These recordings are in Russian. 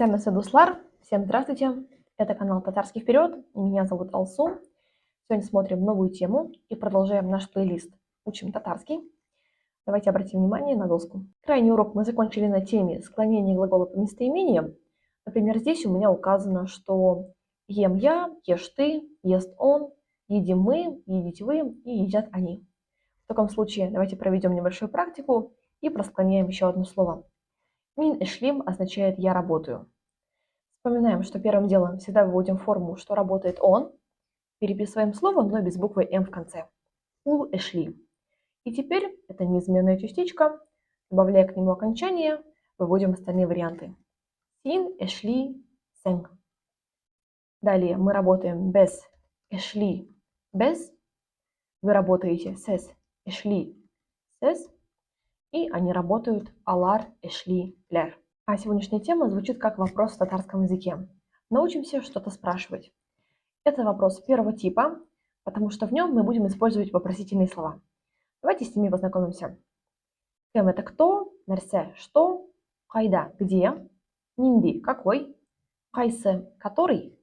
Исәм Дуслар, всем здравствуйте! Это канал Татарский вперед, и меня зовут Алсу. Сегодня смотрим новую тему и продолжаем наш плейлист «Учим татарский». Давайте обратим внимание на доску. Крайний урок мы закончили на теме склонения глагола по местоимениям. Например, здесь у меня указано, что ем я, ешь ты, ест он, едим мы, едите вы и едят они. В таком случае давайте проведем небольшую практику и просклоняем еще одно слово. Мин эшлим означает «я работаю». Вспоминаем, что первым делом всегда выводим форму, что работает он. Переписываем слово, но без буквы «м» в конце. Ул эшли. И теперь это неизменная частичка. Добавляя к нему окончание, выводим остальные варианты. Син эшли сен. Далее мы работаем без эшли без. Вы работаете сес эшли сес. И они работают алар эшли лер. А сегодняшняя тема звучит как вопрос в татарском языке. Научимся что-то спрашивать. Это вопрос первого типа, потому что в нем мы будем использовать вопросительные слова. Давайте с ними познакомимся. Кем это кто, нерсе что, кайда где, нинди какой, кайсе который,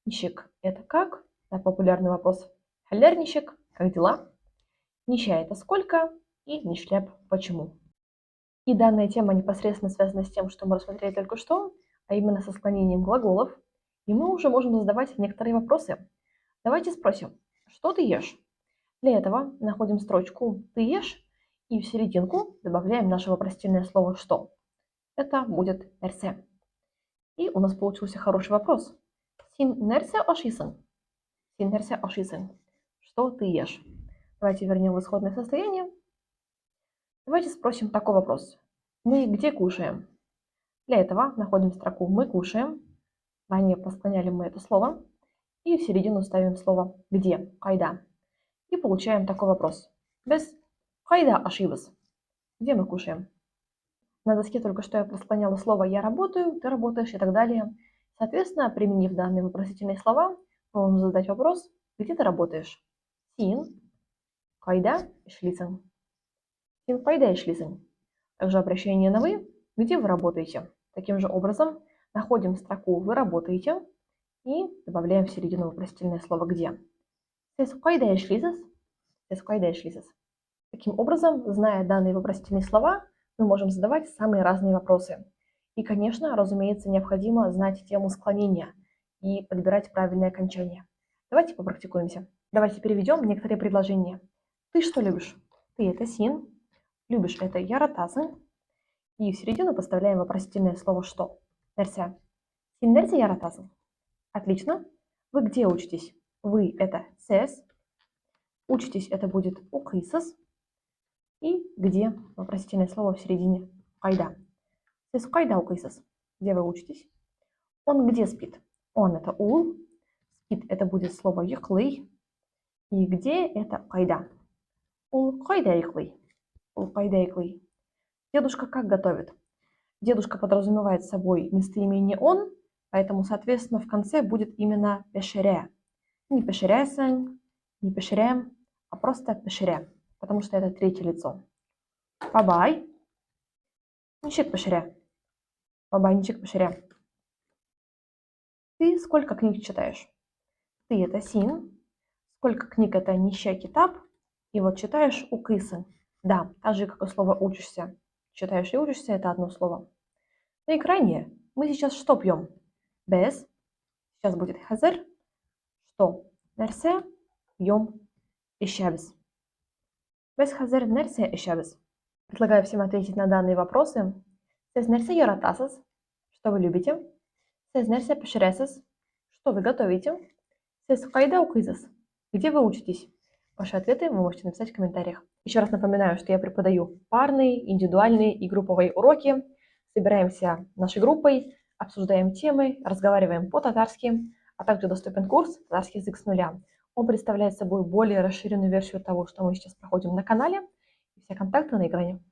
нищик это как, это популярный вопрос, халер нищик как дела, нища это сколько и нишлеп почему. И данная тема непосредственно связана с тем, что мы рассмотрели только что, а именно со склонением глаголов, и мы уже можем задавать некоторые вопросы. Давайте спросим, что ты ешь? Для этого находим строчку «ты ешь» и в серединку добавляем наше вопросительное слово «что». Это будет «нерсе». И у нас получился хороший вопрос. Син нерсе ошисен? Син нерсе ошисен. Что ты ешь? Давайте вернем в исходное состояние. Давайте спросим такой вопрос. Мы где кушаем? Для этого находим строку «мы кушаем». Ранее посклоняли мы это слово. И в середину ставим слово «где», «кайда». И получаем такой вопрос. Без «кайда ашибас». Где мы кушаем? На доске только что я посклоняла слово «я работаю», «ты работаешь» и так далее. Соответственно, применив данные вопросительные слова, мы можем задать вопрос «где ты работаешь?» Син, кайда, шлицен. Син, кайда, шлицен. Также обращение на «вы», где вы работаете. Таким же образом находим строку «вы работаете» и добавляем в середину вопросительное слово «где». Сес кайда шлицес. Сес кайда шлицес. Таким образом, зная данные вопросительные слова, мы можем задавать самые разные вопросы. И, конечно, разумеется, необходимо знать тему склонения и подбирать правильное окончание. Давайте попрактикуемся. Давайте переведем некоторые предложения. Ты что любишь? Ты это син. Любишь это яратасың. И в середину поставляем вопросительное слово что. Нерсе. Син нерсе яратасың. Отлично. Вы где учитесь? Вы это сес. Учитесь это будет укисыз. И где вопросительное слово в середине кайда. Сіз кайда укисыз? Где вы учитесь? Он где спит? Он это ул. Спит это будет слово йоклый. И где это кайда? Ул кайда йоклый. Ул кайда йоклый. Дедушка как готовит? Дедушка подразумевает собой местоимение он, поэтому, соответственно, в конце будет именно пешере. Не пешересен, не пешерем, а просто пешере, потому что это третье лицо. Бабай. Ничек пешере. Бабай, ничек пешере. Ты сколько книг читаешь? Ты это син. Сколько книг это нища китап. И вот читаешь укисы. Да, так же, как и слово учишься. Читаешь и учишься, это одно слово. На экране мы сейчас что пьем? Без. Сейчас будет хазер. Что? Нерсе. Пьем. Ищабис. Без хазер нерсе ищабис. Предлагаю всем ответить на данные вопросы. Сез нерсе яратасыз. Что вы любите? Сез нерсе пешересыз. Что вы готовите? Сез кайда укизыз. Где вы учитесь? Ваши ответы вы можете написать в комментариях. Еще раз напоминаю, что я преподаю парные, индивидуальные и групповые уроки. Собираемся нашей группой, обсуждаем темы, разговариваем по-татарски, а также доступен курс «Татарский язык с нуля». Он представляет собой более расширенную версию того, что мы сейчас проходим на канале. Все контакты на экране.